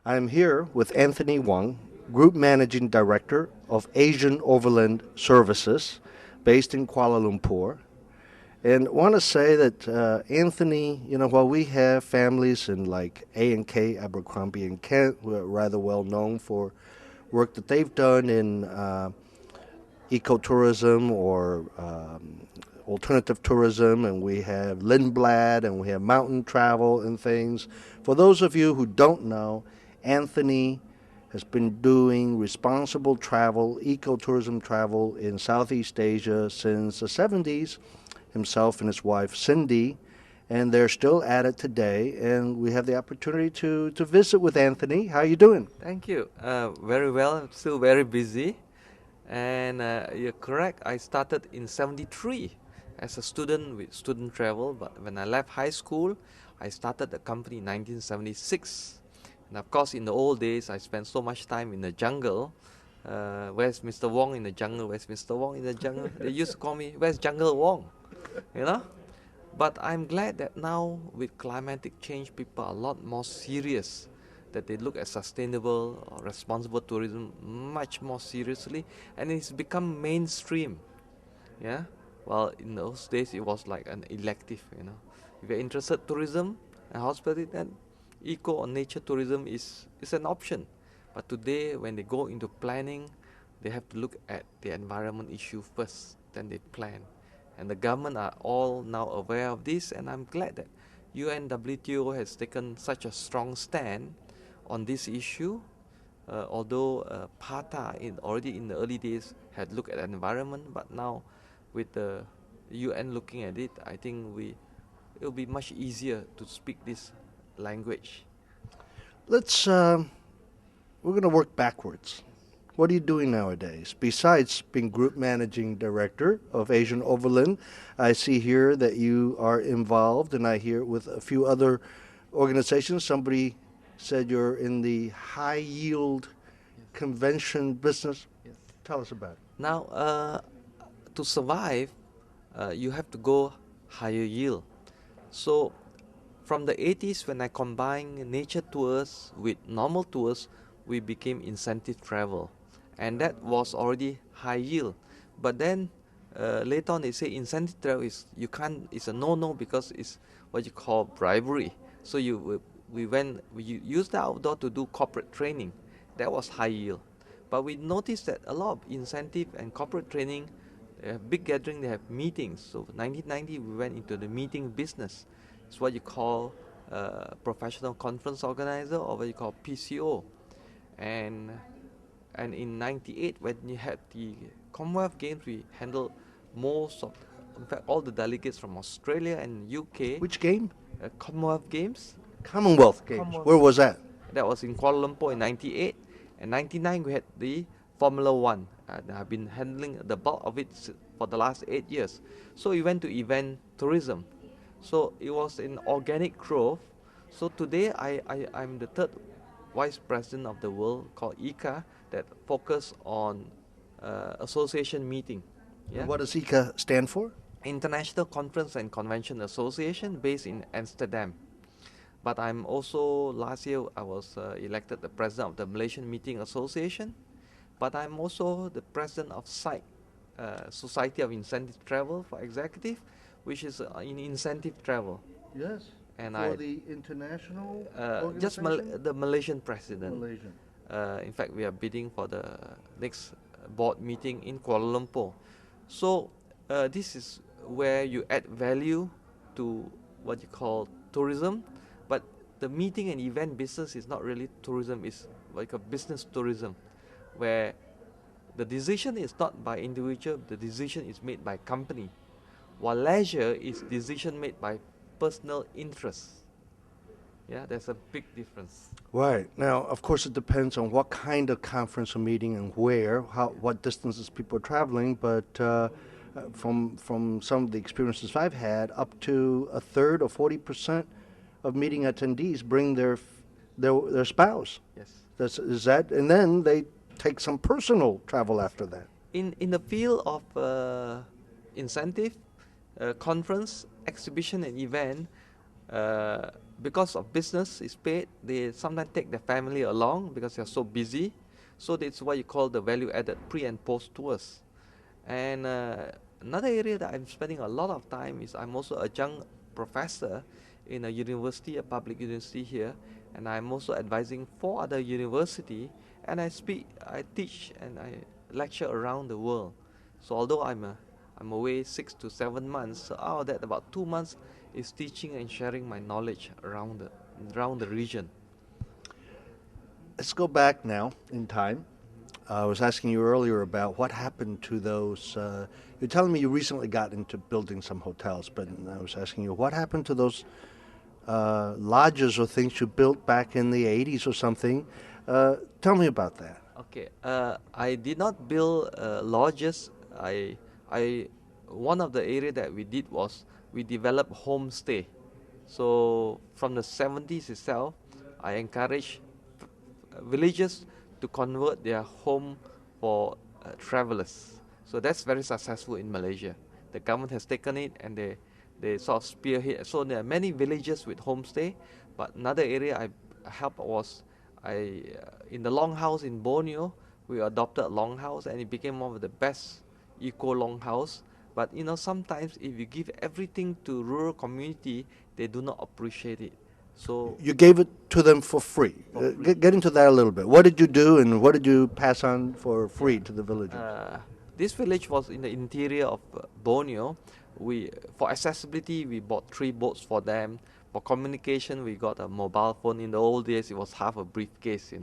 I am here with Anthony Wong, Group Managing Director of Asian Overland Services, based in Kuala Lumpur. And I want to say that Anthony, while we have families in like A&K, Abercrombie and Kent, who are rather well known for work that they've done in ecotourism or alternative tourism, and we have Lindblad, and we have mountain travel and things. For those of you who don't know, Anthony has been doing responsible travel, ecotourism travel in Southeast Asia since the 70s, himself and his wife Cindy, and they're still at it today. And we have the opportunity to visit with Anthony. How are you doing? Thank you. Very well. I'm still very busy. And you're correct. I started in 73 as a student with student travel. But when I left high school, I started the company in 1976. And of course, in the old days, I spent so much time in the jungle. Where's Mr. Wong in the jungle? Where's Mr. Wong in the jungle? They used to call me, where's Jungle Wong? You know? But I'm glad that now with climatic change, people are a lot more serious, that they look at sustainable or responsible tourism much more seriously, and it's become mainstream. Yeah. Well, in those days, it was like an elective. If you're interested in tourism and hospitality, then eco or nature tourism is an option. But today, when they go into planning, they have to look at the environment issue first, then they plan. And the government are all now aware of this, and I'm glad that UNWTO has taken such a strong stand on this issue. Although PATA already in the early days had looked at the environment, but now with the UN looking at it, I think it'll be much easier to speak this language. Let's we're going to work backwards. What are you doing nowadays? Besides being Group Managing Director of Asian Overland, I see here that you are involved, and I hear with a few other organizations. Somebody said you're in the high yield convention business. Yes. Tell us about it. Now, to survive, you have to go higher yield. So, from the 80s, when I combined nature tours with normal tours, we became incentive travel, and that was already high yield. But then later on, they say incentive travel it's a no because it's what you call bribery. So we used the outdoor to do corporate training. That was high yield. But we noticed that a lot of incentive and corporate training, they have big gathering, they have meetings. So 1990, we went into the meeting business. It's what you call professional conference organizer, or what you call PCO. And in 98, when you had the Commonwealth Games, we handled in fact, all the delegates from Australia and UK. Which game? Commonwealth Games. Commonwealth Games. Commonwealth Where was that? That was in Kuala Lumpur in 98. And 99, we had the Formula One. I've been handling the bulk of it for the last 8 years. So we went to event tourism. So it was an organic growth. So today I'm the third vice president of the world called ICA that focus on association meeting. Yeah? What does ICA stand for? International Conference and Convention Association, based in Amsterdam. But I'm also, last year I was elected the president of the Malaysian Meeting Association. But I'm also the president of SITE, Society of Incentive Travel for Executive, which is in incentive travel. Yes. And for the international just the Malaysian president. Malaysian. In fact, we are bidding for the next board meeting in Kuala Lumpur. So this is where you add value to what you call tourism, but the meeting and event business is not really tourism, it's like a business tourism, where the decision is not by individual, the decision is made by company, while leisure is decision made by personal interest. Yeah, there's a big difference. Right. Now, of course, it depends on what kind of conference or meeting and where, what distances people are traveling, but from some of the experiences I've had, up to a third or 40% of meeting attendees bring their spouse. Yes. Is that, and then they take some personal travel after that. In the field of incentive, conference, exhibition, and event, Uh, because of business is paid, they sometimes take their family along because they're so busy. So that's what you call the value-added pre and post tours. And another area that I'm spending a lot of time is I'm also a adjunct professor in a university, a public university here, and I'm also advising 4 other university. And I teach, and I lecture around the world. So although I'm away 6 to 7 months, so out of that about 2 months is teaching and sharing my knowledge around the region. Let's go back now in time. I was asking you earlier about what happened to those. You're telling me you recently got into building some hotels, but I was asking you what happened to those lodges or things you built back in the 80s or something. Tell me about that. Okay, I did not build lodges. I one of the area that we did was we developed homestay. So from the 70s itself, I encourage villagers to convert their home for travelers. So that's very successful in Malaysia. The government has taken it and they sort of spearhead. So there are many villages with homestay. But another area I helped was in the longhouse in Borneo. We adopted a longhouse and it became one of the best eco longhouse. But sometimes if you give everything to rural community, they do not appreciate it. So You gave it to them for free. for free. Get into that a little bit. What did you do and what did you pass on for free to the villagers? This village was in the interior of Borneo. For accessibility, we bought 3 boats for them. For communication, we got a mobile phone. In the old days, it was half a briefcase.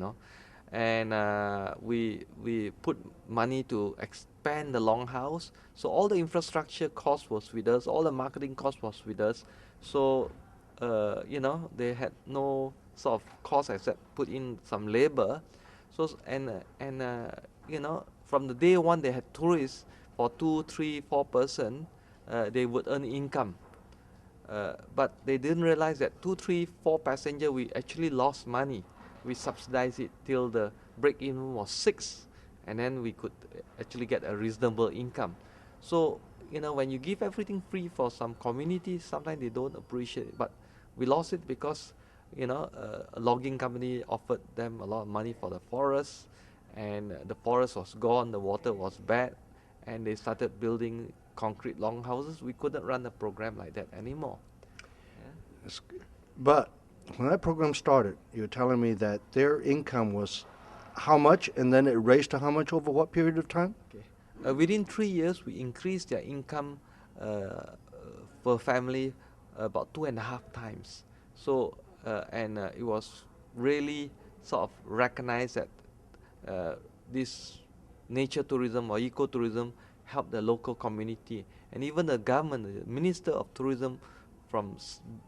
And we put money to expand the longhouse. So all the infrastructure cost was with us. All the marketing cost was with us. So they had no sort of cost except put in some labor. So from the day one they had tourists for 2, 3, 4 person, they would earn income. But they didn't realize that 2, 3, 4 passenger we actually lost money. We subsidized it till the break-even was 6, and then we could actually get a reasonable income. So when you give everything free for some communities, sometimes they don't appreciate it. But we lost it because a logging company offered them a lot of money for the forest, and the forest was gone, the water was bad, and they started building concrete longhouses. We couldn't run a program like that anymore. Yeah. It's- But when that program started, you were telling me that their income was how much and then it raised to how much over what period of time? Okay. Within 3 years, we increased their income per family about 2.5 times. So, and it was really sort of recognized that this nature tourism or ecotourism helped the local community. And even the government, the Minister of Tourism from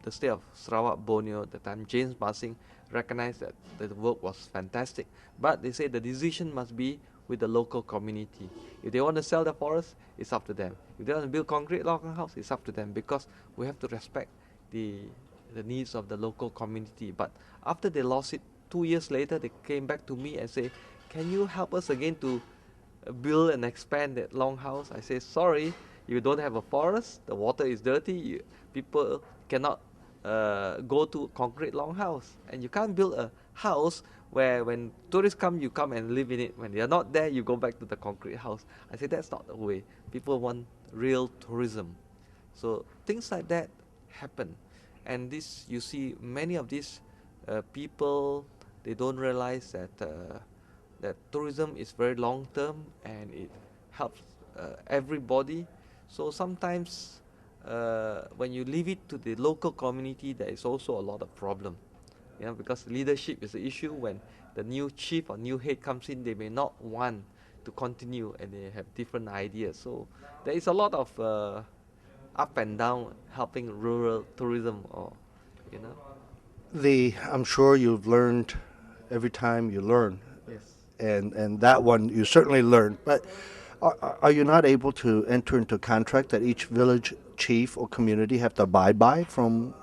the state of Sarawak, Borneo, at the time, James Basing, recognized that the work was fantastic. But they say the decision must be with the local community. If they want to sell the forest, it's up to them. If they want to build concrete log house, it's up to them, because we have to respect the needs of the local community. But after they lost it, 2 years later, they came back to me and say, "Can you help us again to build and expand that longhouse?" I say, "Sorry, you don't have a forest. The water is dirty. People cannot go to concrete longhouse, and you can't build a house where when tourists come, you come and live in it. When they are not there, you go back to the concrete house." I say that's not the way. People want real tourism. So things like that happen, and this you see many of these people, they don't realize that tourism is very long term and it helps everybody. So sometimes when you leave it to the local community, there is also a lot of problem. Because leadership is the issue. When the new chief or new head comes in, they may not want to continue and they have different ideas. So there is a lot of up and down helping rural tourism, or you know. I'm sure you've learned every time you learn, Yes. and that one you certainly learned. But are you not able to enter into a contract that each village chief or community have to abide by from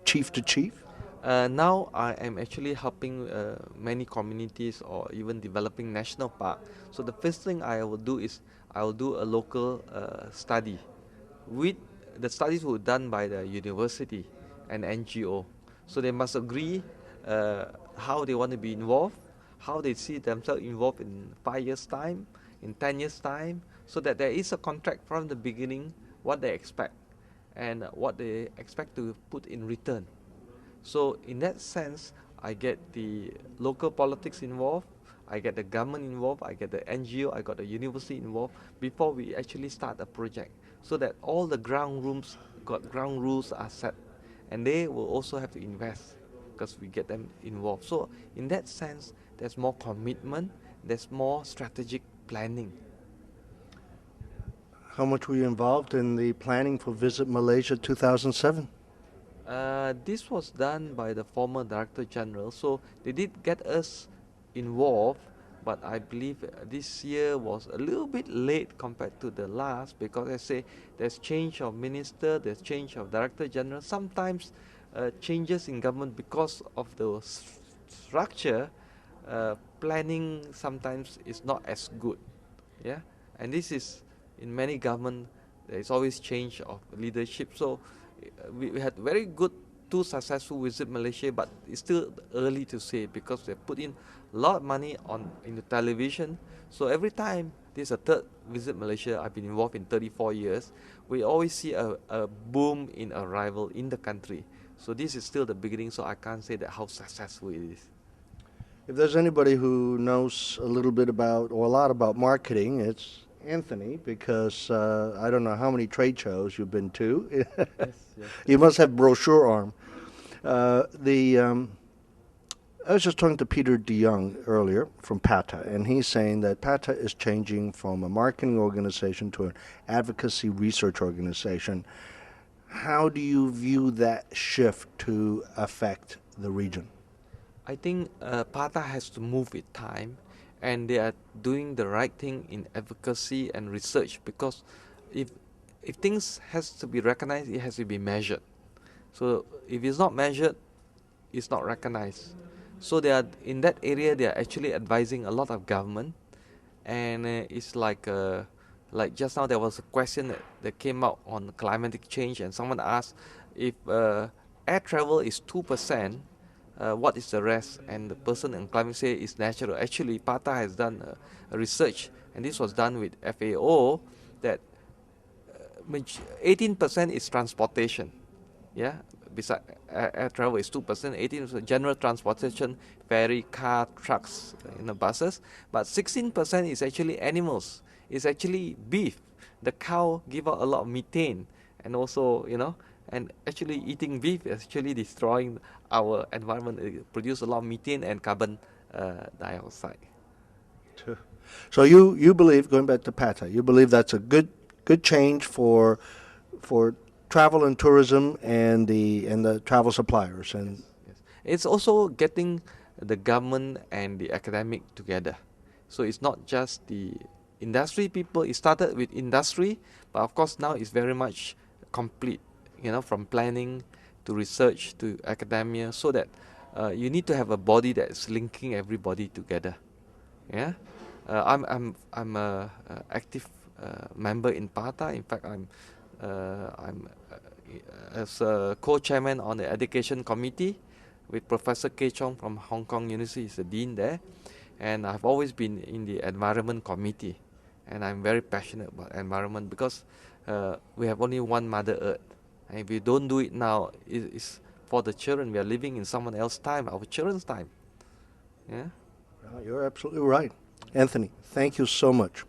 chief to chief? Now I am actually helping many communities or even developing national park. So the first thing I will do is I will do a local study. With the studies were done by the university, and NGO. So they must agree how they want to be involved, how they see themselves involved in 5 years' time, in 10 years' time, so that there is a contract from the beginning, what they expect, and what they expect to put in return. So in that sense, I get the local politics involved, I get the government involved, I get the NGO, I got the university involved before we actually start a project, so that all the ground rules are set, and they will also have to invest because we get them involved. So in that sense, there's more commitment, there's more strategic planning. How much were you involved in the planning for Visit Malaysia 2007? This was done by the former Director General, so they did get us involved, but I believe this year was a little bit late compared to the last, because I say there's change of minister, there's change of Director General, sometimes changes in government because of the structure, planning sometimes is not as good, yeah, and this is in many government, there is always change of leadership, so we had very good two successful Visit Malaysia, but it's still early to say because they put in a lot of money into television. So every time this is a third Visit Malaysia, I've been involved in 34 years, we always see a boom in arrival in the country. So this is still the beginning, so I can't say that how successful it is. If there's anybody who knows a little bit about, or a lot about marketing, it's Anthony, because I don't know how many trade shows you've been to. Yes. You must have brochure arm. I was just talking to Peter DeYoung earlier from PATA, and he's saying that PATA is changing from a marketing organization to an advocacy research organization. How do you view that shift to affect the region? I think PATA has to move with time, and they are doing the right thing in advocacy and research, because if things has to be recognized, it has to be measured. So if it's not measured, it's not recognized. So they are in that area. They are actually advising a lot of government, and it's like just now there was a question that came out on climatic change, and someone asked if air travel is 2%. What is the rest? And the person in climate say is natural. Actually, PATA has done a research, and this was done with FAO, that 18% is transportation. Yeah, besides air travel is 2%, 18% general transportation, ferry, car, trucks, buses. But 16% is actually animals. It's actually beef. The cow give out a lot of methane, and also and actually eating beef is actually destroying our environment. It produces a lot of methane and carbon dioxide. So you believe, going back to PATA, you believe that's a good change for travel and tourism and the travel suppliers. And yes. It's also getting the government and the academic together. So it's not just the industry people. It started with industry, but of course now it's very much complete, from planning to research to academia, so that you need to have a body that's linking everybody together. Yeah, I'm a active member in PATA. In fact, I'm as a co-chairman on the education committee with Professor Kay Chong from Hong Kong University. He's the dean there, and I've always been in the environment committee, and I'm very passionate about environment, because we have only one Mother Earth, and if we don't do it now, it's for the children. We are living in someone else's time, our children's time. Yeah, you're absolutely right, Anthony. Thank you so much.